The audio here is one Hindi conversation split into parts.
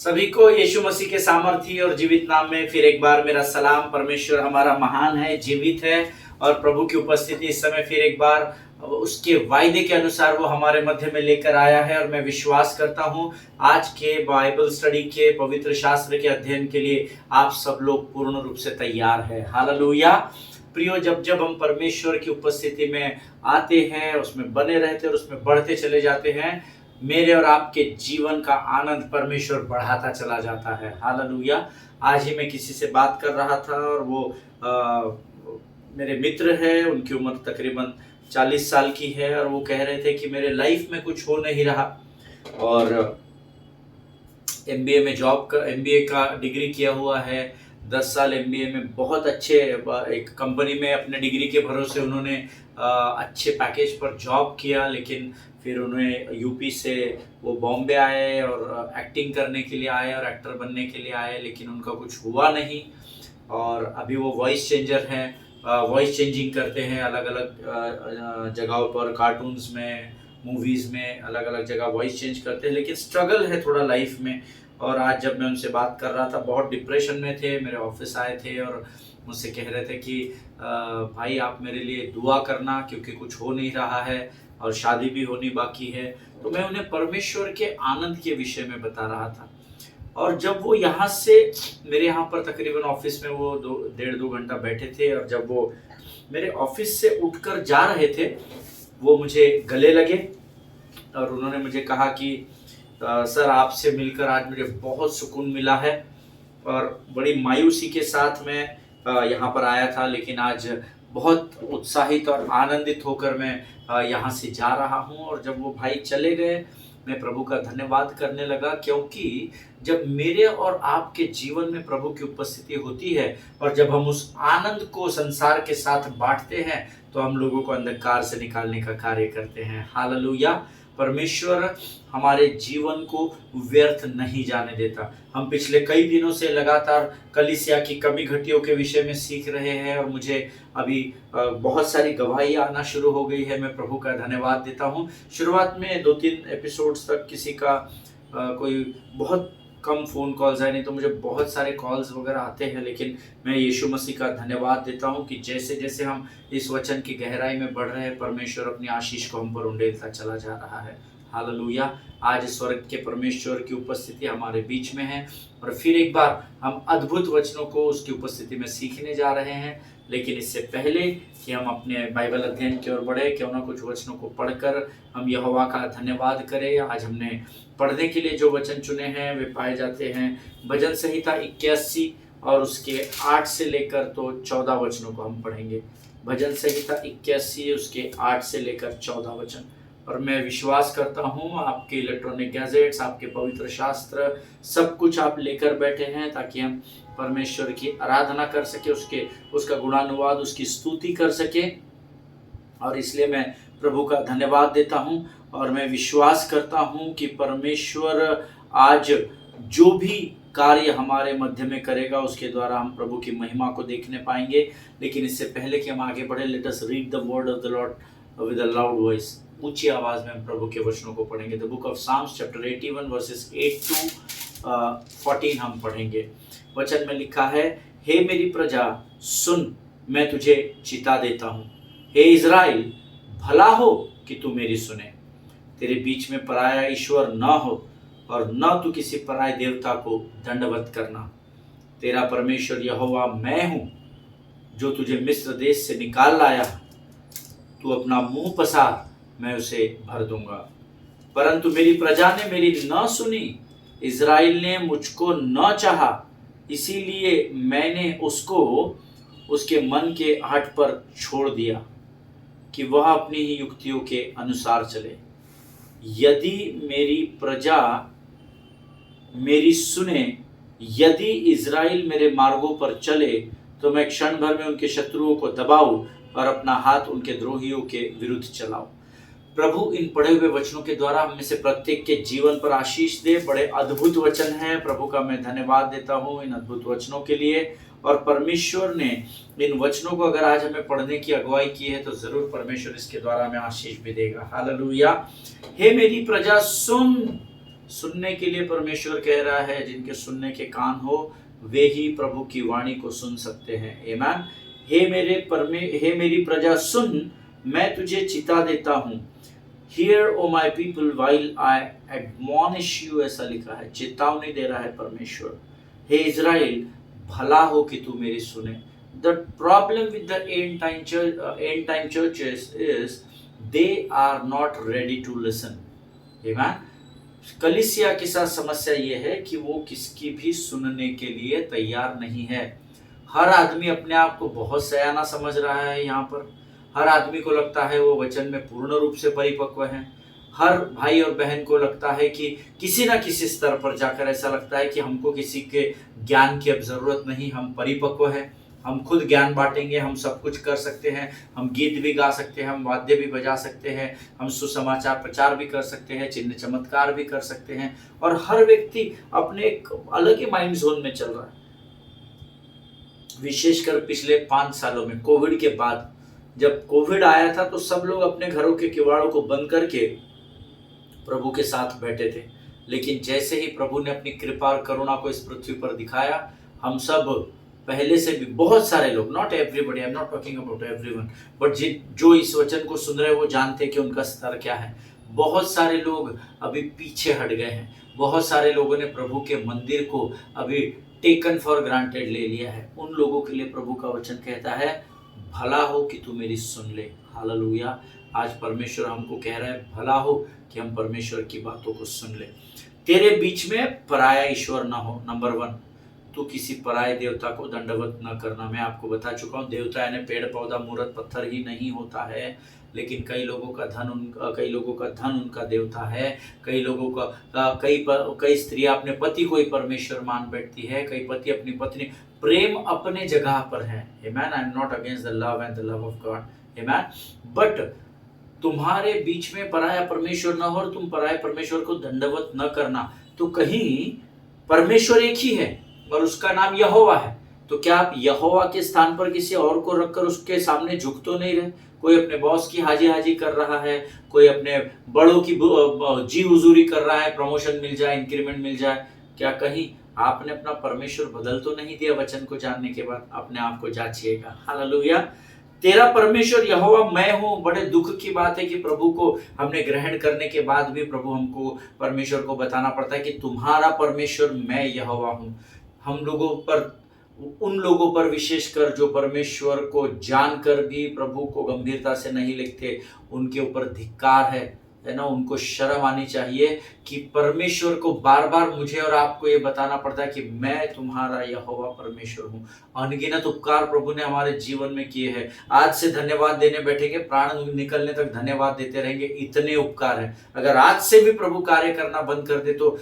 सभी को यीशु मसीह के सामर्थी और जीवित नाम में फिर एक बार मेरा सलाम। परमेश्वर हमारा महान है, जीवित है और प्रभु की उपस्थिति इस समय फिर एक बार उसके वायदे के अनुसार वो हमारे मध्य में लेकर आया है। और मैं विश्वास करता हूँ आज के बाइबल स्टडी के पवित्र शास्त्र के अध्ययन के लिए आप सब लोग पूर्ण रूप से तैयार है। हालेलुया। प्रियो, जब जब हम परमेश्वर की उपस्थिति में आते हैं, उसमें बने रहते हैं और उसमें बढ़ते चले जाते हैं, मेरे और आपके जीवन का आनंद परमेश्वर बढ़ाता चला जाता है। हालेलुया। आज ही मैं किसी से बात कर रहा था और वो मेरे मित्र है, उनकी उम्र तकरीबन 40 साल की है और वो कह रहे थे कि मेरे लाइफ में कुछ हो नहीं रहा। और एमबीए का डिग्री किया हुआ है, 10 साल एमबीए में बहुत अच्छे एक कंपनी में अपने डिग्री के भरोसे उन्होंने अच्छे पैकेज पर जॉब किया। लेकिन फिर उन्हें यूपी से वो बॉम्बे आए और एक्टिंग करने के लिए आए और एक्टर बनने के लिए आए, लेकिन उनका कुछ हुआ नहीं। और अभी वो वॉइस चेंजर हैं, वॉइस चेंजिंग करते हैं अलग अलग जगहों पर, कार्टून्स में, मूवीज़ में, अलग अलग जगह वॉइस चेंज करते हैं। लेकिन स्ट्रगल है थोड़ा लाइफ में। और आज जब मैं उनसे बात कर रहा था, बहुत डिप्रेशन में थे, मेरे ऑफिस आए थे और मुझसे कह रहे थे कि भाई आप मेरे लिए दुआ करना, क्योंकि कुछ हो नहीं रहा है और शादी भी होनी बाकी है। तो मैं उन्हें परमेश्वर के आनंद के विषय में बता रहा था। और जब वो यहाँ से मेरे यहाँ पर तकरीबन ऑफिस में वो 1.5-2 घंटा बैठे थे, और जब वो मेरे ऑफिस से उठकर जा रहे थे, वो मुझे गले लगे और उन्होंने मुझे कहा कि सर, आपसे मिलकर आज मुझे बहुत सुकून मिला है। और बड़ी मायूसी के साथ मैं यहाँ पर आया था, लेकिन आज बहुत उत्साहित और आनंदित होकर मैं यहाँ से जा रहा हूँ। और जब वो भाई चले गए, मैं प्रभु का धन्यवाद करने लगा, क्योंकि जब मेरे और आपके जीवन में प्रभु की उपस्थिति होती है और जब हम उस आनंद को संसार के साथ बांटते हैं, तो हम लोगों को अंधकार से निकालने का कार्य करते हैं। हालेलुया। परमेश्वर हमारे जीवन को व्यर्थ नहीं जाने देता। हम पिछले कई दिनों से लगातार कलीसिया की कमी घटियों के विषय में सीख रहे हैं और मुझे अभी बहुत सारी गवाहियाँ आना शुरू हो गई है। मैं प्रभु का धन्यवाद देता हूँ। शुरुआत में 2-3 एपिसोड्स तक किसी का कोई बहुत कम फ़ोन कॉल्स आए, नहीं तो मुझे बहुत सारे कॉल्स वगैरह आते हैं। लेकिन मैं यीशु मसीह का धन्यवाद देता हूँ कि जैसे जैसे हम इस वचन की गहराई में बढ़ रहे हैं, परमेश्वर अपनी आशीष को हम पर उंडेलता चला जा रहा है। हालेलुया। आज स्वर्ग के परमेश्वर की उपस्थिति हमारे बीच में है और फिर एक बार हम अद्भुत वचनों को उसकी उपस्थिति में सीखने जा रहे हैं। लेकिन इससे पहले कि हम अपने बाइबल अध्ययन की ओर बढ़े, क्यों ना कुछ वचनों को पढ़कर हम यहोवा का धन्यवाद करें। आज हमने पढ़ने के लिए जो वचन चुने हैं वे पाए जाते हैं भजन संहिता 81 और उसके 8 से लेकर तो 14 वचनों को हम पढ़ेंगे। भजन संहिता 81 उसके 8 से लेकर 14 वचन। और मैं विश्वास करता हूँ आपके इलेक्ट्रॉनिक गैजेट्स, आपके पवित्र शास्त्र, सब कुछ आप लेकर बैठे हैं ताकि हम परमेश्वर की आराधना कर सके, उसका गुणानुवाद, उसकी स्तुति कर सके। और इसलिए मैं प्रभु का धन्यवाद देता हूँ और मैं विश्वास करता हूँ कि परमेश्वर आज जो भी कार्य हमारे मध्य में करेगा, उसके द्वारा हम प्रभु की महिमा को देखने पाएंगे। लेकिन इससे पहले कि हम आगे बढ़े, let us read the word of the Lord with a loud voice. ऊंची आवाज में हम प्रभु के वचनों को पढ़ेंगे। The book of Psalms chapter 81 verses 8 to 14 हम पढ़ेंगे। वचन में लिखा है, हे मेरी प्रजा सुन, मैं तुझे चिता देता हूँ। हे इज़राइल, भला हो कि तू मेरी सुने। तेरे बीच में पराया ईश्वर न हो और न तू किसी पराये देवता को दंडवत करना। तेरा परमेश्वर यहोवा मैं हूँ, जो तुझे मिस्र देश से निकाल लाया। तू अपना मुंह पसार, मैं उसे भर दूंगा। परंतु मेरी प्रजा ने मेरी न सुनी, इज़राइल ने मुझको न चाहा, इसीलिए मैंने उसको उसके मन के हट पर छोड़ दिया कि वह अपनी ही युक्तियों के अनुसार चले। यदि मेरी प्रजा मेरी सुने, यदि इज़राइल मेरे मार्गों पर चले, तो मैं क्षण भर में उनके शत्रुओं को दबाऊं और अपना हाथ उनके द्रोहियों के विरुद्ध चलाऊं। प्रभु इन पढ़े हुए वचनों के द्वारा हम में से प्रत्येक के जीवन पर आशीष दे। बड़े अद्भुत वचन हैं। प्रभु का मैं धन्यवाद देता हूँ इन अद्भुत वचनों के लिए। और परमेश्वर ने इन वचनों को अगर आज हमें पढ़ने की अगुवाई की है, तो जरूर परमेश्वर इसके द्वारा हमें आशीष भी देगा। हालेलुया। हे मेरी प्रजा सुन, सुनने के लिए परमेश्वर कह रहा है, जिनके सुनने के कान हो वे ही प्रभु की वाणी को सुन सकते हैं। आमीन। हे मेरी प्रजा सुन, मैं तुझे चिता देता हूँ। Hear O my people while I admonish you, ऐसा लिखा है, चेतावनी दे रहा है परमेश्वर। हे इज़राइल, भला हो कि तू मेरी सुने। The problem with the end time churches is they are not ready to listen. Amen. कलीसिया के साथ समस्या ये है कि वो किसकी भी सुनने के लिए तैयार नहीं है। हर आदमी अपने आप को बहुत सयाना समझ रहा है। यहाँ पर हर आदमी को लगता है वो वचन में पूर्ण रूप से परिपक्व है। हर भाई और बहन को लगता है कि किसी ना किसी स्तर पर जाकर ऐसा लगता है कि हमको किसी के ज्ञान की अब जरूरत नहीं, हम परिपक्व हैं, हम खुद ज्ञान बांटेंगे, हम सब कुछ कर सकते हैं, हम गीत भी गा सकते हैं, हम वाद्य भी बजा सकते हैं, हम सुसमाचार प्रचार भी कर सकते हैं, चिन्ह चमत्कार भी कर सकते हैं। और हर व्यक्ति अपने एक अलग ही माइंड जोन में चल रहा है। विशेषकर पिछले 5 सालों में कोविड के बाद, जब कोविड आया था तो सब लोग अपने घरों के किवाड़ों को बंद करके प्रभु के साथ बैठे थे। लेकिन जैसे ही प्रभु ने अपनी कृपा और करुणा को इस पृथ्वी पर दिखाया, हम सब पहले से भी बहुत सारे लोग, not everybody, I am not talking about everyone, but जो इस वचन को सुन रहे हैं वो जानते हैं कि उनका स्तर क्या है। बहुत सारे लोग अभी पीछे हट गए हैं। बहुत सारे लोगों ने प्रभु के मंदिर को अभी टेकन फॉर ग्रांटेड ले लिया है। उन लोगों के लिए प्रभु का वचन कहता है, भला हो कि तू मेरी सुन ले। हालेलुया। आज परमेश्वर हमको कह रहा है, भला हो कि हम परमेश्वर की बातों को सुन ले। तेरे बीच में पराया ईश्वर ना हो। नंबर 1, तू किसी पराये देवता को दंडवत न करना। मैं आपको बता चुका हूँ, देवता यानी पेड़ पौधा मूर्त पत्थर ही नहीं होता है, लेकिन कई लोगों का धन उनका देवता है। कई लोगों का कई स्त्रियां अपने पति को ही परमेश्वर मान बैठती है। कई पति अपनी पत्नी। प्रेम अपने जगह पर है। Amen. I am not against the love and the love of God. Amen. But तुम्हारे बीच में पराया परमेश्वर न हो और तुम पराये परमेश्वर को दंडवत न करना। तो कहीं परमेश्वर एक ही है और उसका नाम यहोवा है, तो क्या आप यहोवा के स्थान पर किसी और को रखकर उसके सामने झुक तो नहीं रहे? कोई अपने बॉस की हाजी हाजी कर रहा है, कोई अपने बड़ों की जी हुजूरी कर रहा है, प्रमोशन मिल जाए, इंक्रीमेंट मिल जाए। क्या कहीं आपने अपना परमेश्वर बदल तो नहीं दिया? वचन को जानने के बाद अपने आप को जांचिएगा। हालेलुया। तेरा परमेश्वर यहोवा मैं हूँ। बड़े दुख की बात है कि प्रभु को हमने ग्रहण करने के बाद भी प्रभु हमको परमेश्वर को बताना पड़ता है कि तुम्हारा परमेश्वर मैं यहोवा हूँ। हम लोगों पर, उन लोगों पर विशेषकर जो परमेश्वर को जानकर भी प्रभु को गंभीरता से नहीं लिखते, उनके ऊपर धिक्कार है ना। उनको शर्म आनी चाहिए कि परमेश्वर को बार बार मुझे और आपको ये बताना पड़ता है कि मैं तुम्हारा यहोवा परमेश्वर हूँ। अनगिनत उपकार प्रभु ने हमारे जीवन में किए हैं। आज से धन्यवाद देने बैठेंगे, प्राण निकलने तक धन्यवाद देते रहेंगे। इतने उपकार हैं। अगर आज से भी प्रभु कार्य करना बंद कर दे तो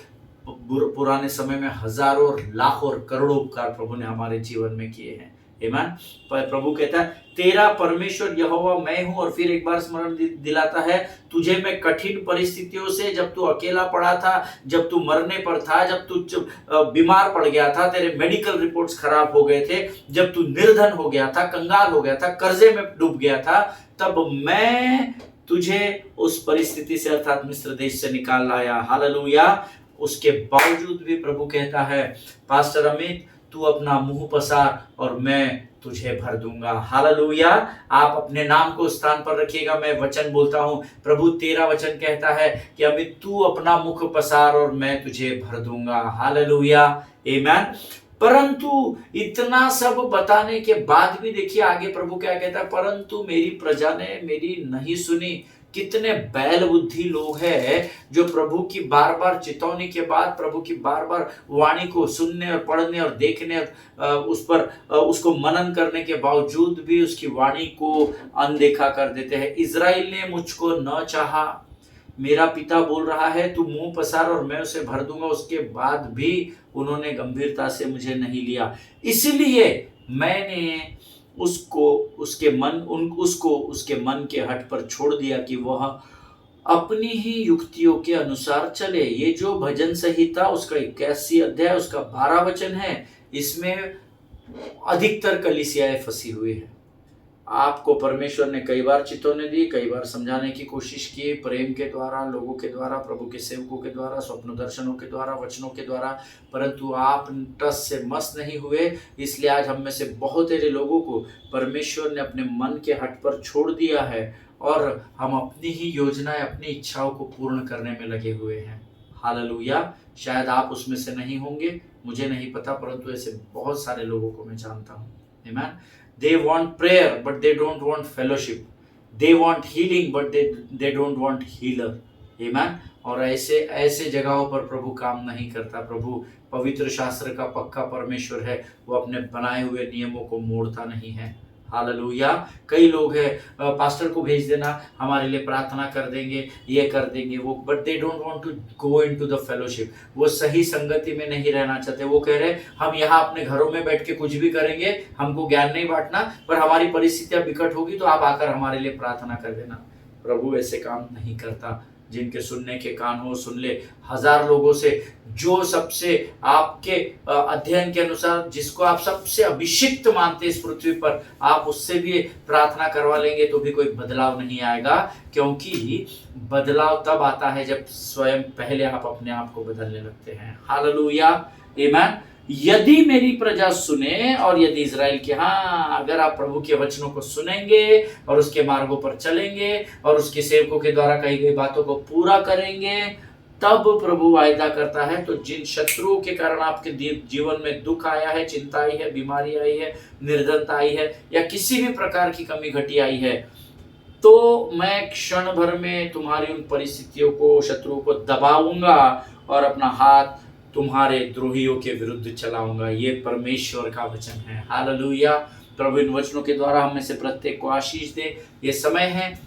पुराने समय में हजारों लाखों और करोड़ों उपकार प्रभु ने हमारे जीवन में किए हैं। आमीन। प्रभु कहता है तेरा परमेश्वर यहोवा मैं हूं, और फिर एक बार स्मरण दिलाता है, तुझे मैं कठिन परिस्थितियों से, जब तू अकेला पड़ा था, जब तू मरने पर था, जब तू बीमार पड़ गया था, तेरे मेडिकल रिपोर्ट्स खराब हो गए थे, जब तू निर्धन हो गया था, कंगाल हो गया था, कर्जे में डूब गया था, तब मैं तुझे उस परिस्थिति से अर्थात मिस्र देश से निकाल लाया। हालेलुया। उसके बावजूद भी प्रभु कहता है, पास्टर अमित तू अपना मुंह पसार और मैं तुझे भर दूंगा। हालेलुया। आप अपने नाम को स्थान पर रखिएगा। मैं वचन बोलता हूं, प्रभु तेरा वचन कहता है कि अमित तू अपना मुख पसार और मैं तुझे भर दूंगा। हालेलुया। आमीन। परंतु इतना सब बताने के बाद भी देखिए आगे प्रभु क्या कहता है, परंतु मेरी प्रजा ने मेरी नहीं सुनी। कितने बैल बुद्धि लोग हैं जो प्रभु की बार बार चेतावनी के बाद, प्रभु की बार बार वाणी को सुनने और पढ़ने और देखने, उस पर उसको मनन करने के बावजूद भी उसकी वाणी को अनदेखा कर देते हैं। इज़राइल ने मुझको न चाहा। मेरा पिता बोल रहा है तू मुंह पसार और मैं उसे भर दूंगा, उसके बाद भी उन्होंने गंभीरता से मुझे नहीं लिया। इसलिए मैंने उसको उसके मन के हट पर छोड़ दिया कि वह अपनी ही युक्तियों के अनुसार चले। ये जो भजन संहिता उसका 81 अध्याय उसका 12 वचन है, इसमें अधिकतर कलीसियाएं फंसी हुई है। आपको परमेश्वर ने कई बार चेतावनी दी, कई बार समझाने की कोशिश की, प्रेम के द्वारा, लोगों के द्वारा, प्रभु के सेवकों के द्वारा, स्वप्न दर्शनों के द्वारा, वचनों के द्वारा, परंतु आप टस से मस नहीं हुए। इसलिए आज हम में से बहुत सारे लोगों को परमेश्वर ने अपने मन के हट पर छोड़ दिया है और हम अपनी ही योजनाएं, अपनी इच्छाओं को पूर्ण करने में लगे हुए हैं। हालेलुया। शायद आप उसमें से नहीं होंगे, मुझे नहीं पता, परंतु ऐसे बहुत सारे लोगों को मैं जानता हूँ। आमीन। They want prayer but they don't want fellowship. They want healing but they don't want healer. Amen. और ऐसे ऐसे जगहों पर प्रभु काम नहीं करता। प्रभु पवित्र शास्त्र का पक्का परमेश्वर है, वो अपने बनाए हुए नियमों को मोड़ता नहीं है। हालेलुया। कई लोग हैं, पास्टर को भेज देना, हमारे लिए प्रार्थना कर देंगे, ये कर देंगे वो, but they don't want to go into the fellowship. वो सही संगति में नहीं रहना चाहते। वो कह रहे हम यहाँ अपने घरों में बैठ के कुछ भी करेंगे, हमको ज्ञान नहीं बांटना, पर हमारी परिस्थितियां विकट होगी तो आप आकर हमारे लिए प्रार्थना कर देना। प्रभु ऐसे काम नहीं करता। जिनके सुनने के कान हो सुन ले। 1000 लोगों से जो सबसे आपके अध्ययन के अनुसार जिसको आप सबसे अभिषिक्त मानते इस पृथ्वी पर, आप उससे भी प्रार्थना करवा लेंगे तो भी कोई बदलाव नहीं आएगा, क्योंकि बदलाव तब आता है जब स्वयं पहले आप अपने आप को बदलने लगते हैं। हालेलुया। आमीन। यदि मेरी प्रजा सुने और यदि इजराइल के, हाँ, अगर आप प्रभु के वचनों को सुनेंगे और उसके मार्गों पर चलेंगे और उसके सेवकों के द्वारा कही गई बातों को पूरा करेंगे, तब प्रभु वायदा करता है। तो जिन शत्रुओं के कारण आपके जीवन में दुख आया है, चिंता आई है, बीमारी आई है, निर्धनता आई है, या किसी भी प्रकार की कमी घटी आई है, तो मैं क्षण भर में तुम्हारी उन परिस्थितियों को, शत्रुओं को दबाऊंगा और अपना हाथ तुम्हारे द्रोहियों के विरुद्ध चलाऊंगा। ये परमेश्वर का वचन है। हालेलुया। प्रभु इन वचनों के द्वारा हम में से प्रत्येक को आशीष दे। ये समय है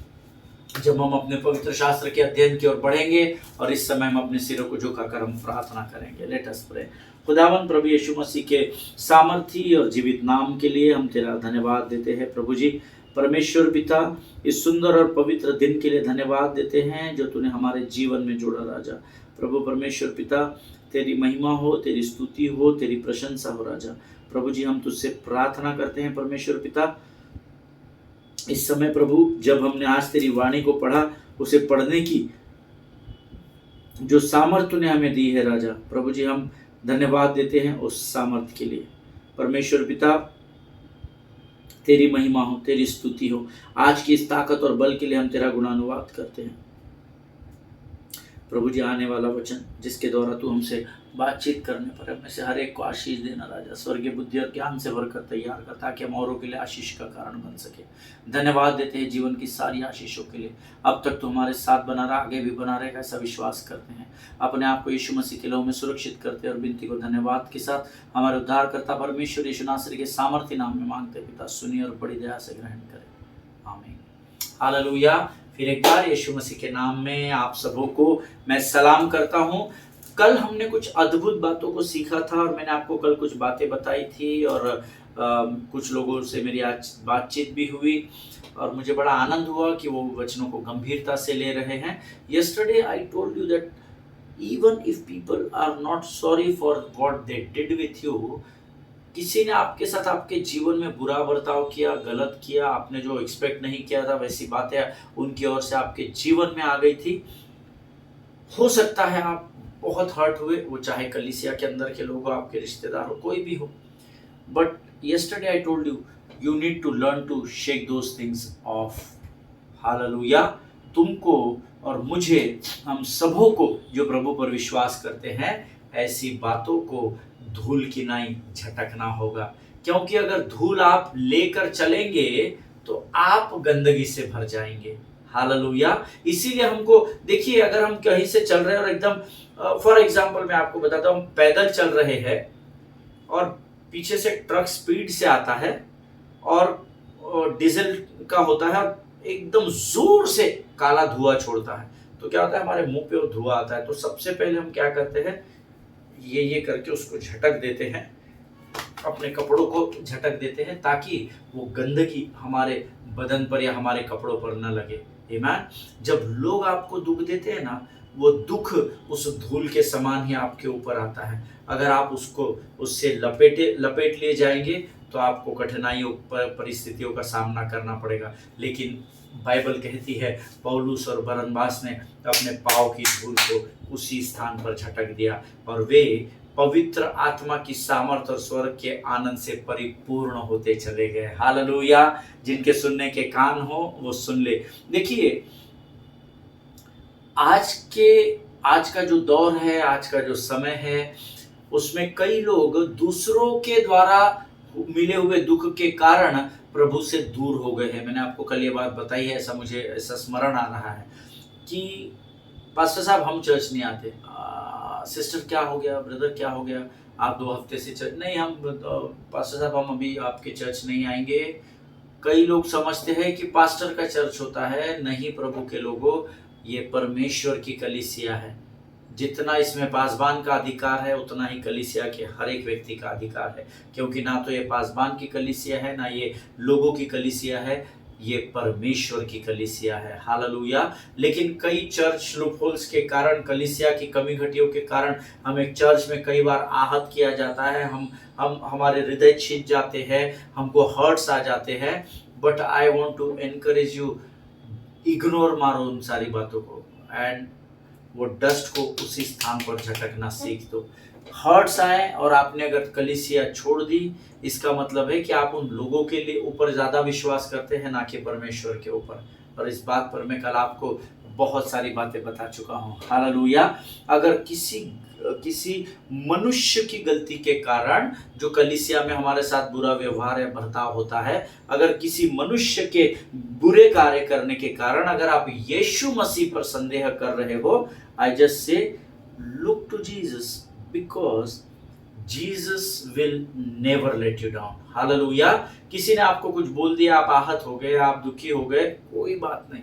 जब हम अपने पवित्र शास्त्र के अध्ययन की ओर बढ़ेंगे और इस समय हम अपने सिरों को झुकाकर हम प्रार्थना करेंगे। Let us pray. खुदावन प्रभु यीशु मसीह के सामर्थी और जीवित नाम के लिए हम तेरा धन्यवाद देते हैं। प्रभु जी परमेश्वर पिता, इस सुंदर और पवित्र दिन के लिए धन्यवाद देते हैं जो तूने हमारे जीवन में जोड़ा राजा। प्रभु परमेश्वर पिता, तेरी महिमा हो, तेरी स्तुति हो, तेरी प्रशंसा हो राजा। प्रभु जी हम तुझसे प्रार्थना करते हैं परमेश्वर पिता, इस समय प्रभु जब हमने आज तेरी वाणी को पढ़ा, उसे पढ़ने की जो सामर्थ्य तूने हमें दी है राजा, प्रभु जी हम धन्यवाद देते हैं उस सामर्थ्य के लिए। परमेश्वर पिता तेरी महिमा हो, तेरी स्तुति हो। आज की इस ताकत और बल के लिए हम तेरा गुणानुवाद करते हैं। प्रभु जी आने वाला वचन जिसके द्वारा तू हमसे बातचीत करने पर हमें से हर एक को आशीष देना राजा। स्वर्गीय बुद्धि और ज्ञान से भरकर तैयार कर, ताकि हम औरों के लिए आशीष का कारण बन सके। धन्यवाद देते हैं जीवन की सारी आशीषों के लिए। अब तक तो हमारे साथ बना रहा, आगे भी बना रहेगा, ऐसा विश्वास करते हैं। अपने आप को यीशु मसीह के लहू में सुरक्षित करते और विनती को धन्यवाद के साथ हमारे उद्धारकर्ता परमेश्वर यीशु नासरी के सामर्थ्य नाम में मांगते पिता, सुनिए और बड़ी दया से ग्रहण करें। आमीन। हालेलुया। फिर एक बार यीशु मसीह के नाम में आप सबों को मैं सलाम करता हूँ। कल हमने कुछ अद्भुत बातों को सीखा था और मैंने आपको कल कुछ बातें बताई थी और कुछ लोगों से मेरी आज बातचीत भी हुई और मुझे बड़ा आनंद हुआ कि वो वचनों को गंभीरता से ले रहे हैं। Yesterday I told you that even if people are not sorry for what they did with you, किसी ने आपके साथ आपके जीवन में बुरा बर्ताव किया, गलत किया, आपने जो एक्सपेक्ट नहीं किया था वैसी बातें उनकी ओर से आपके जीवन में आ गई थी, हो सकता है आप बहुत हर्ट हुए, वो चाहे कलीसिया के अंदर के लोग हो, आपके रिश्तेदार हो, कोई भी हो। But yesterday I told you, you need to learn to shake those things off. Hallelujah. तुमको और मुझे, हम सबों को जो प्रभु पर विश्वास करते हैं, ऐसी बातों को धूल की नाई झटकना होगा, क्योंकि अगर धूल आप लेकर चलेंगे तो आप गंदगी से भर जाएंगे। हालेलुया। इसीलिए हमको देखिए, अगर हम कहीं से चल रहे हैं और एकदम फॉर एग्जाम्पल मैं आपको बताता हूँ, पैदल चल रहे हैं और पीछे से ट्रक स्पीड से आता है और डीजल का होता है, एकदम जोर से काला धुआं छोड़ता है, तो क्या होता है, हमारे मुंह पे वो धुआं आता है। तो सबसे पहले हम क्या करते हैं, ये करके उसको झटक देते हैं, अपने कपड़ों को झटक देते हैं, ताकि वो गंदगी हमारे बदन पर या हमारे कपड़ों पर न लगे। आमीन। जब लोग आपको दुख देते हैं ना, वो दुख उस धूल के समान ही आपके ऊपर आता है। अगर आप उसको उससे लपेट लिए जाएंगे तो आपको कठिनाइयों परिस्थितियों का सामना करना पड़ेगा। लेकिन बाइबल कहती है पौलुस और बरनबास ने अपने पाँव की धूल को उसी स्थान पर झटक दिया और वे पवित्र आत्मा की सामर्थ्य और स्वर्ग के आनंद से परिपूर्ण होते चले गए। हालेलुया। जिनके सुनने के कान हो वो सुन ले। देखिए, आज का जो दौर है, आज का जो समय है, उसमें कई लोग दूसरों के द्वारा मिले हुए दुख के कारण प्रभु से दूर हो गए हैं। मैंने आपको कल ये बात बताई है, मुझे ऐसा स्मरण आ रहा है कि पास्टर साहब हम चर्च नहीं आते। सिस्टर क्या हो गया, ब्रदर क्या हो गया, आप 2 हफ्ते से चर्च नहीं, हम पास्टर साहब हम अभी आपके चर्च नहीं आएंगे। कई लोग समझते हैं कि पास्टर का चर्च होता है। नहीं प्रभु के लोगों, ये परमेश्वर की कलीसिया है। जितना इसमें पासबान का अधिकार है उतना ही कलीसिया के हर एक व्यक्ति का अधिकार है, क्योंकि ना तो ये पासबान की कलीसिया है, ना ये लोगों की कलीसिया है, ये परमेश्वर की कलीसिया है। हालेलुया। लेकिन कई चर्च लूपहोल्स के कारण, कलीसिया की कमी घटियों के कारण हमें चर्च में कई बार आहत किया जाता है, हम हमारे हृदय छिद जाते हैं, हमको हर्ट्स आ जाते हैं। But I want to encourage you, ignore मारो उन सारी बातों को एंड वो डस्ट को उसी स्थान पर झटकना सीख दो। हर्ट्स आए और आपने अगर कलीसिया छोड़ दी, इसका मतलब है कि आप उन लोगों के लिए ऊपर ज्यादा विश्वास करते हैं, ना कि परमेश्वर के ऊपर। और इस बात पर मैं कल आपको बहुत सारी बातें बता चुका हूँ। हालेलुया। अगर किसी मनुष्य की गलती के कारण जो कलीसिया में हमारे साथ बुरा व्यवहार या बर्ताव होता है, अगर किसी मनुष्य के बुरे कार्य करने के कारण अगर आप यीशु मसीह पर संदेह कर रहे हो, I just say look to Jesus, because Jesus will never let you down. Hallelujah. किसी ने आपको कुछ बोल दिया, आप आहत हो गए, आप दुखी हो गए, कोई बात नहीं।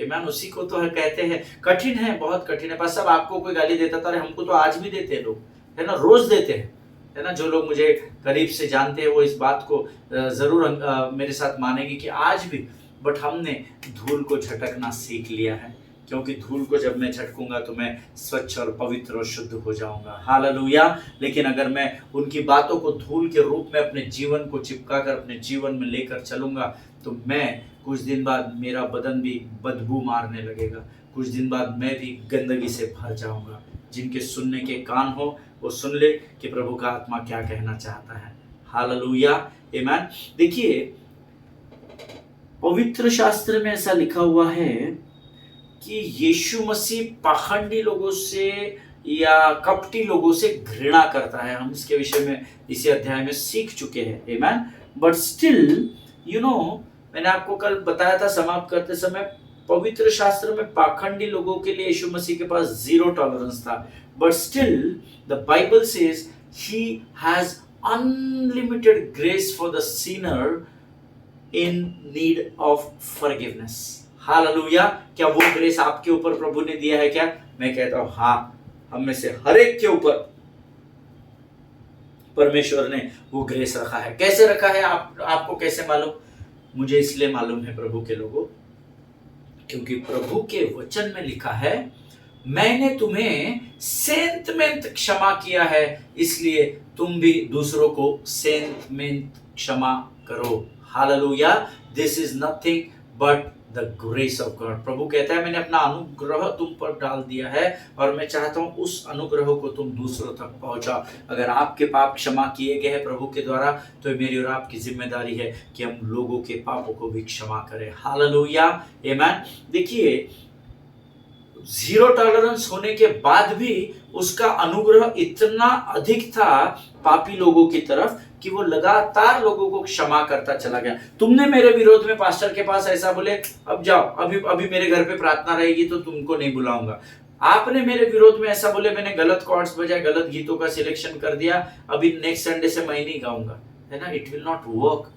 आमीन। उसी को तो है कहते हैं, कठिन है, बहुत कठिन है। बस सब आपको कोई गाली देता था, हमको तो आज भी देते हैं लोग, है ना, रोज देते हैं, है ना। जो लोग मुझे करीब से जानते हैं वो इस बात को जरूर मेरे साथ मानेंगे कि आज भी, बट हमने धूल को झटकना सीख लिया है, क्योंकि धूल को जब मैं झटकूंगा तो मैं स्वच्छ और पवित्र और शुद्ध हो जाऊंगा। हालेलुया। लेकिन अगर मैं उनकी बातों को धूल के रूप में अपने जीवन को चिपका कर अपने जीवन में लेकर चलूंगा, तो मैं कुछ दिन बाद मेरा बदन भी बदबू मारने लगेगा, कुछ दिन बाद मैं भी गंदगी से भर जाऊंगा। जिनके सुनने के कान हो वो सुन ले कि प्रभु का आत्मा क्या कहना चाहता है। हालेलुया। आमीन। देखिए, पवित्र शास्त्र में ऐसा लिखा हुआ है कि यीशु मसीह पाखंडी लोगों से या कपटी लोगों से घृणा करता है। हम इसके विषय में इसी अध्याय में सीख चुके हैं। आमीन। बट स्टिल मैंने आपको कल बताया था समाप्त करते समय, पवित्र शास्त्र में पाखंडी लोगों के लिए यीशु मसीह के पास 0 टॉलरेंस था। But still the Bible says he has unlimited grace for the Sinner in need of forgiveness. Hallelujah. क्या वो ग्रेस आपके ऊपर प्रभु ने दिया है क्या? मैं कहता हूं हाँ, हम में से हर एक के ऊपर परमेश्वर ने वो ग्रेस रखा है। कैसे रखा है आपको कैसे मालूम? मुझे इसलिए मालूम है प्रभु के लोगों, क्योंकि प्रभु के वचन में लिखा है, मैंने तुम्हें सेंत में क्षमा किया है, इसलिए तुम भी दूसरों को सेंत में क्षमा करो। Hallelujah. This is nothing but the grace of God. प्रभु कहता है मैंने अपना अनुग्रह तुम पर डाल दिया है और मैं चाहता हूं उस अनुग्रह को तुम दूसरों तक पहुंचाओ। अगर आपके पाप क्षमा किए गए हैं प्रभु के द्वारा, तो मेरी और आपकी जिम्मेदारी है कि हम लोगों के पापों को भी क्षमा करें। हालेलुया। आमीन। देखिए, 0 टॉलरेंस होने के बाद भी उसका अनुग्रह इतना अधिक था पापी लोगों की तरफ कि वो लगातार लोगों को क्षमा करता चला गया। तुमने मेरे विरोध में पास्टर के पास ऐसा बोले, अब जाओ, अभी मेरे घर पे प्रार्थना रहेगी तो तुमको नहीं बुलाऊंगा। आपने मेरे विरोध में ऐसा बोले, मैंने गलत कॉर्ड्स बजाए, गलत गीतों का सिलेक्शन कर दिया, अभी नेक्स्ट संडे से मैं नहीं गाऊंगा, है ना। It will not work.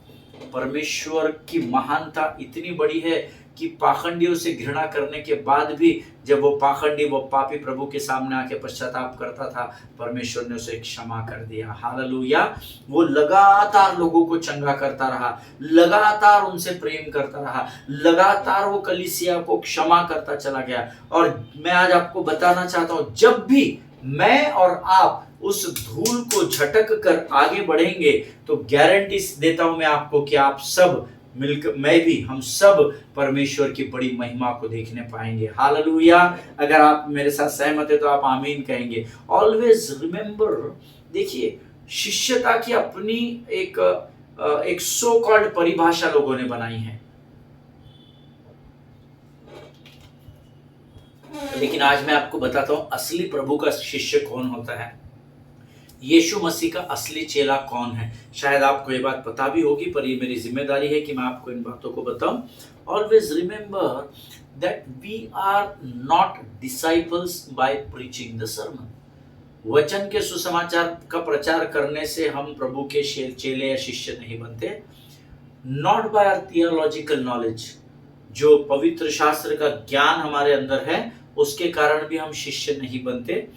परमेश्वर की महानता इतनी बड़ी है कि पाखंडियों से घृणा करने के बाद भी जब वो पाखंडी, वो पापी प्रभु के सामने आके पश्चाताप करता था, परमेश्वर ने उसे क्षमा कर दिया। हालेलुया। वो लगातार लोगों को चंगा करता रहा, लगातार उनसे प्रेम करता रहा, लगातार वो कलीसिया को क्षमा करता चला गया। और मैं आज आपको बताना चाहता हूं, जब भी मैं और आप उस धूल को झटक कर आगे बढ़ेंगे तो गारंटी देता हूं मैं आपको कि आप सब मिलकर, मैं भी, हम सब परमेश्वर की बड़ी महिमा को देखने पाएंगे। हालेलुया। अगर आप मेरे साथ सहमत है तो आप आमीन कहेंगे। ऑलवेज रिमेंबर, देखिए शिष्यता की अपनी एक सो कॉल्ड परिभाषा लोगों ने बनाई है, लेकिन आज मैं आपको बताता हूं असली प्रभु का शिष्य कौन होता है, यीशु मसीह का असली चेला कौन है। शायद आपको ये बात पता भी होगी, पर ये मेरी जिम्मेदारी है कि मैं आपको इन बातों को बताऊं। Always remember that we are not disciples by preaching the sermon. वचन के सुसमाचार का प्रचार करने से हम प्रभु के चेले या शिष्य नहीं बनते। Not by our theological knowledge, जो पवित्र शास्त्र का ज्ञान हमारे अंदर है उसके कारण भी हम शिष्य नहीं बनते।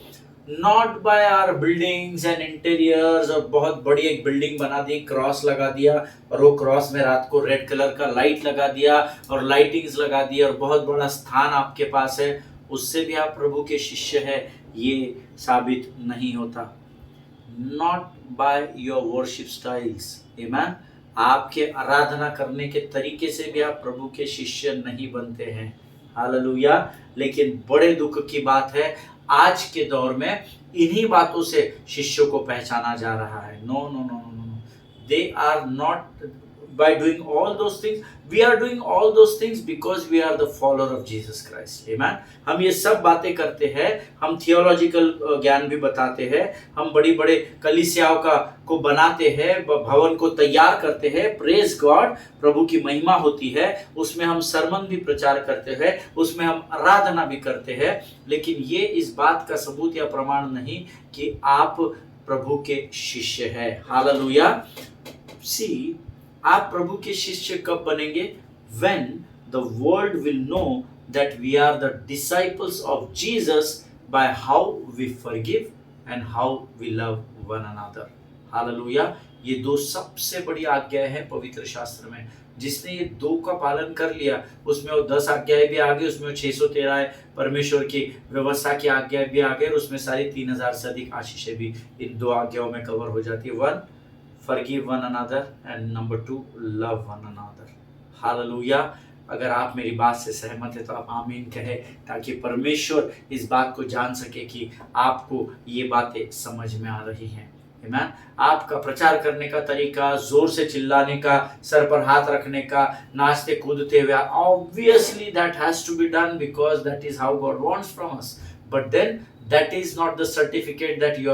Not by our buildings and interiors, और बहुत बड़ी एक बिल्डिंग बना दी, क्रॉस लगा दिया और वो क्रॉस में रात को रेड कलर का लाइट लगा दिया और लाइटिंग्स लगा दी और बहुत बड़ा स्थान आपके पास है, उससे भी आप प्रभु के शिष्य है, ये साबित नहीं होता। Not by your worship styles, आमीन, आपके आराधना करने के तरीके से भी आप प्रभु के शिष्य नहीं बनते हैं। हालेलुया। लेकिन बड़े दुख की बात है, आज के दौर में इन्हीं बातों से शिष्यों को पहचाना जा रहा है। No no no no no, they are not by doing all those things. We are doing all those things because we are the follower of Jesus Christ. Amen. हम ये सब बातें करते हैं, हम थियोलॉजिकल ज्ञान भी बताते हैं, हम बड़ी बड़े कलीसियाओं को बनाते हैं, भवन को तैयार करते हैं। प्रेज गॉड, प्रभु की महिमा होती है, उसमें हम सरमन भी प्रचार करते हैं, उसमें हम आराधना भी करते हैं, लेकिन ये इस बात का सबूत या प्रमाण नहीं कि आप प्रभु के शिष्य हैं। हालेलुया। सी, आप प्रभु के शिष्य कब बनेंगे? When the world will know that we are the disciples of Jesus by how we forgive and how we love one another. Hallelujah. ये दो सबसे बड़ी आज्ञाएं हैं पवित्र शास्त्र में। जिसने ये दो का पालन कर लिया, उसमें वो 10 आज्ञाएं भी आ गई, उसमें वो 613 है परमेश्वर की व्यवस्था की आज्ञाएं भी आ गई, और उसमें सारी 3000 से अधिक आशीषें भी इन दो आज्ञाओं में कवर हो जाती है। 1, forgive one another, and number 2, love one another. Hallelujah. अगर आप मेरी बात से सहमत है तो आप आमीन कहें, ताकि परमेश्वर इस बात को जान सके कि आपको ये बातें समझ में आ रही हैं। आमीन। आपका प्रचार करने का तरीका, जोर से चिल्लाने का, सर पर हाथ रखने का, नाचते कूदते हुए, obviously that has to be done because that is how God wants from us. But then that is not the certificate that you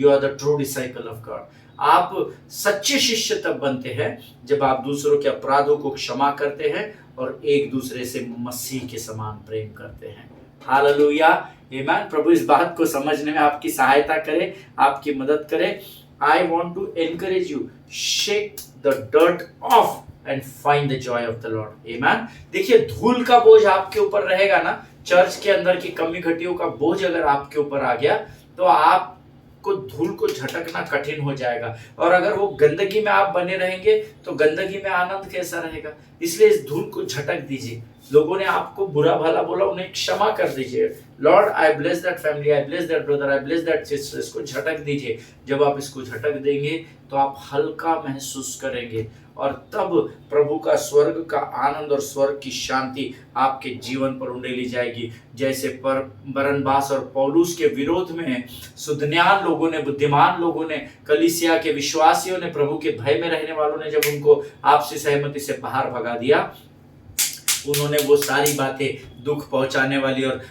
are the true disciple of God. आप सच्चे शिष्य तब बनते हैं जब आप दूसरों के अपराधों को क्षमा करते हैं और एक दूसरे से मसीह के समान प्रेम करते हैं। हालेलुया। आमीन। प्रभु इस बात को समझने में आपकी सहायता करे, आपकी मदद करे। I want to encourage you, shake the dirt off and find the joy of the Lord. Amen. देखिए, धूल का बोझ आपके ऊपर रहेगा ना, चर्च के अंदर की कमी घटियों का बोझ अगर आपके ऊपर आ गया तो आप को धूल को झटकना कठिन हो जाएगा, और अगर वो गंदगी में आप बने रहेंगे तो गंदगी में आनंद कैसा रहेगा। इसलिए इस धूल को झटक दीजिए। लोगों ने आपको बुरा भला बोला, उन्हें क्षमा कर दीजिए। Lord, I bless that family, I bless that brother, I bless that sister. इसको झटक दीजिए। जब आप इसको झटक देंगे तो आप हल्का महसूस करेंगे, और तब प्रभु का स्वर्ग का आनंद और स्वर्ग की शांति आपके जीवन पर उंडेली जाएगी। जैसे बरनबास और पौलुस के विरोध में सुधन्यान लोगों ने, बुद्धिमान लोगों ने, कलीसिया के विश्वासियों ने, प्रभु के भय में रहने वालों ने जब उनको आपसी सहमति से बाहर भगा दिया, उन्होंने वो सारी बातें, दुख पहुंचाने वाली और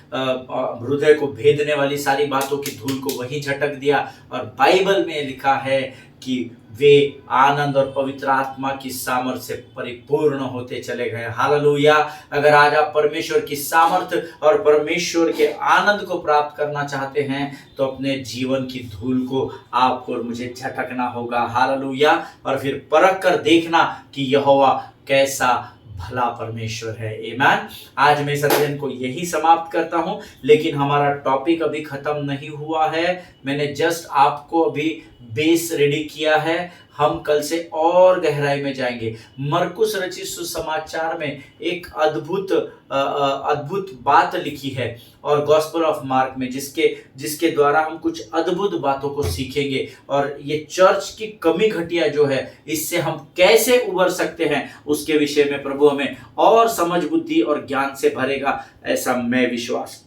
हृदय को भेदने वाली सारी बातों की धूल को वहीं झटक दिया। और बाइबल में लिखा है कि वे आनंद और पवित्र आत्मा की सामर्थ से परिपूर्ण होते चले गए। हालेलुया। अगर आज आप परमेश्वर की सामर्थ और परमेश्वर के आनंद को प्राप्त करना चाहते हैं तो अपने जीवन की धूल को आपको और मुझे झटकना होगा। हालेलुया। और फिर परख कर देखना कि यहोवा कैसा भला परमेश्वर है। आमीन। आज मैं इस अध्ययन को यही समाप्त करता हूं, लेकिन हमारा टॉपिक अभी खत्म नहीं हुआ है। मैंने जस्ट आपको अभी बेस रेडी किया है। हम कल से और गहराई में जाएंगे। मरकुस रचित सुसमाचार में एक अद्भुत बात लिखी है और गॉस्पेल ऑफ मार्क में जिसके द्वारा हम कुछ अद्भुत बातों को सीखेंगे और ये चर्च की कमी घटिया जो है इससे हम कैसे उबर सकते हैं उसके विषय में प्रभु हमें और समझ बुद्धि और ज्ञान से भरेगा, ऐसा मैं विश्वास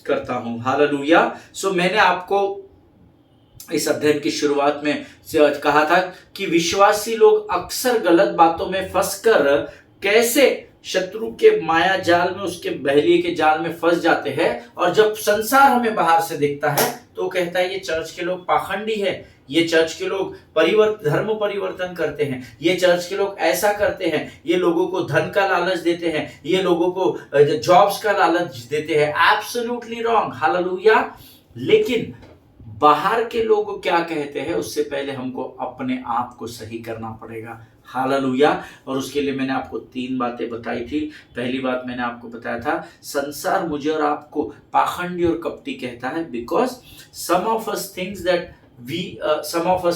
करता हूं। हालेलुया। सो मैंने आपको इस अध्ययन की शुरुआत में कहा था कि विश्वासी लोग अक्सर गलत बातों में फंसकर कैसे शत्रु के माया जाल में, उसके बहलिए के जाल में फंस जाते हैं। और जब संसार हमें बाहर से देखता है तो कहता है ये चर्च के लोग पाखंडी है, ये चर्च के लोग धर्म परिवर्तन करते हैं, ये चर्च के लोग ऐसा करते हैं, ये लोगों को धन का लालच देते हैं, ये लोगों को जॉब्स का लालच देते हैं। Absolutely wrong. हालेलुया। लेकिन बाहर के लोग क्या कहते हैं उससे पहले हमको अपने आप को सही करना पड़ेगा। हालेलुया। और उसके लिए मैंने आपको 3 बातें बताई थी। पहली बात मैंने आपको बताया था, संसार मुझे और आपको पाखंडी और कपटी कहता है because some of us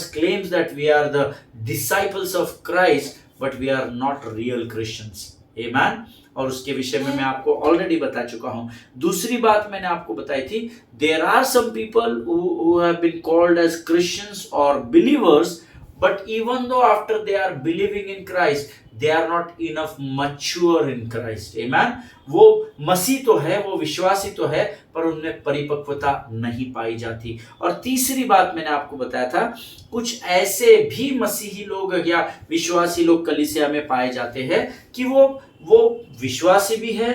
claims that we are the disciples of Christ but we are not real Christians. Amen. और उसके विषय में मैं आपको ऑलरेडी बता चुका हूं। दूसरी बात मैंने आपको बताई थी, there are some people who have been called as Christians or believers, but even though after they are believing in Christ, they are not enough mature in Christ. Amen. वो मसीह तो है, वो विश्वासी तो है, पर उनमें परिपक्वता नहीं पाई जाती। और तीसरी बात मैंने आपको बताया था, कुछ ऐसे भी मसीही लोग या विश्वासी लोग कलीसिया में पाए जाते हैं कि वो विश्वासी भी है,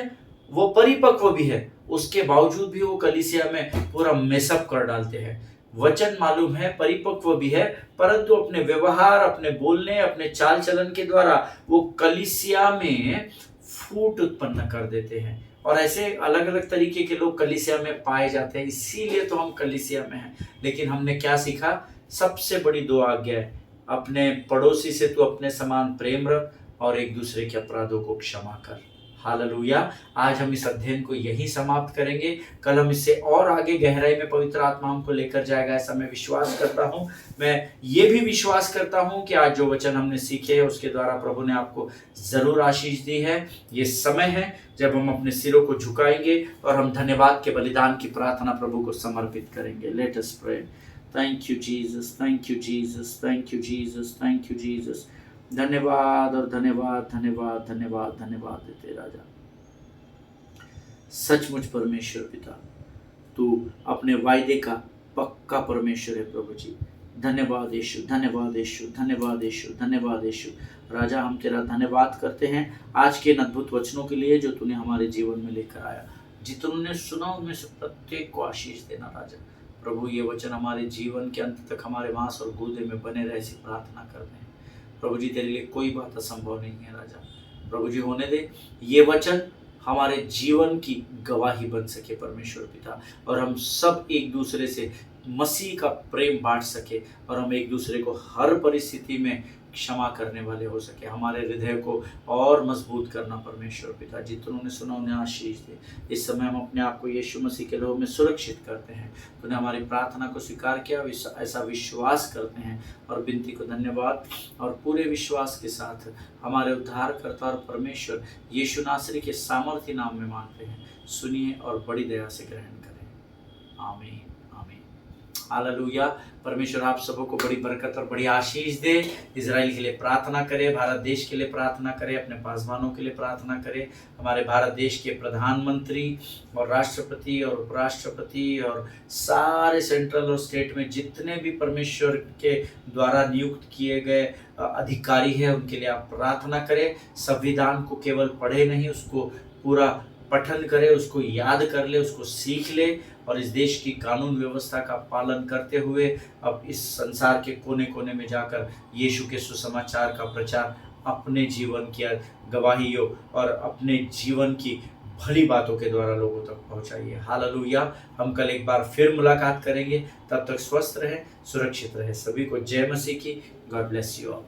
वो परिपक्व भी है, उसके बावजूद भी वो कलीसिया में पूरा मेसअप कर डालते हैं। वचन मालूम है, परिपक्व भी है, परंतु अपने व्यवहार, अपने बोलने, अपने चाल चलन के द्वारा वो कलीसिया में फूट उत्पन्न कर देते हैं। और ऐसे अलग अलग तरीके के लोग कलीसिया में पाए जाते हैं, इसीलिए तो हम कलीसिया में हैं। लेकिन हमने क्या सीखा? सबसे बड़ी 2 आज्ञा है, अपने पड़ोसी से तू अपने समान प्रेम रख और एक दूसरे के अपराधों को क्षमा कर। हालेलुया। आज हम इस अध्ययन को यही समाप्त करेंगे। कल हम इससे और आगे गहराई में पवित्र आत्मा हमको लेकर जाएगा, ऐसा मैं विश्वास करता हूं। मैं ये भी विश्वास करता हूं कि आज जो वचन हमने सीखे हैं उसके द्वारा प्रभु ने आपको जरूर आशीष दी है। ये समय है जब हम अपने सिरों को झुकाएंगे और हम धन्यवाद के बलिदान की प्रार्थना प्रभु को समर्पित करेंगे। Let us pray. Thank you Jesus, thank you Jesus, thank you Jesus, thank you Jesus. धन्यवाद और धन्यवाद धन्यवाद धन्यवाद धन्यवाद देते राजा। सचमुच परमेश्वर पिता, तू अपने वायदे का पक्का परमेश्वर है प्रभु जी। धन्यवाद यीशु, धन्यवाद यीशु, धन्यवाद यीशु, धन्यवाद यीशु। राजा हम तेरा धन्यवाद करते हैं आज के इन अद्भुत वचनों के लिए जो तूने हमारे जीवन में लेकर आया। जितने सुना उनमें से प्रत्येक को आशीष देना राजा। प्रभु ये वचन हमारे जीवन के अंत तक हमारे मांस और गूदे में बने रहे, ऐसी प्रार्थना करते हैं। प्रभु जी तेरे लिए कोई बात असंभव नहीं है राजा। प्रभु जी होने दे ये वचन हमारे जीवन की गवाही बन सके परमेश्वर पिता, और हम सब एक दूसरे से मसीह का प्रेम बांट सके और हम एक दूसरे को हर परिस्थिति में क्षमा करने वाले हो सके। हमारे हृदय को और मजबूत करना परमेश्वर पिता। जितनों ने सुना उन्हें आशीष दे। इस समय हम अपने आप को यीशु मसीह के लहू में सुरक्षित करते हैं। तूने हमारी प्रार्थना को स्वीकार किया, ऐसा विश्वास करते हैं और विनती को धन्यवाद और पूरे विश्वास के साथ हमारे उद्धारकर्ता और परमेश्वर यीशु नासरी के सामर्थ्य नाम में मांगते हैं। सुनिए और बड़ी दया से ग्रहण करें। आमीन, आमीन, हालेलुया। परमेश्वर आप सबों को बड़ी बरकत और बड़ी आशीष दे। इजराइल के लिए प्रार्थना करें, भारत देश के लिए प्रार्थना करें, अपने पासवानों के लिए प्रार्थना करें, हमारे भारत देश के प्रधानमंत्री और राष्ट्रपति और उपराष्ट्रपति और सारे सेंट्रल और स्टेट में जितने भी परमेश्वर के द्वारा नियुक्त किए गए अधिकारी हैं उनके लिए आप प्रार्थना करें। संविधान को केवल पढ़े नहीं, उसको पूरा पठन करे, उसको याद कर ले, उसको सीख ले और इस देश की कानून व्यवस्था का पालन करते हुए अब इस संसार के कोने कोने में जाकर यीशु के सुसमाचार का प्रचार अपने जीवन की गवाहियों और अपने जीवन की भली बातों के द्वारा लोगों तक पहुंचाइए। हालेलुया। हम कल एक बार फिर मुलाकात करेंगे, तब तक स्वस्थ रहें, सुरक्षित रहें। सभी को जय मसीह की। God bless you all.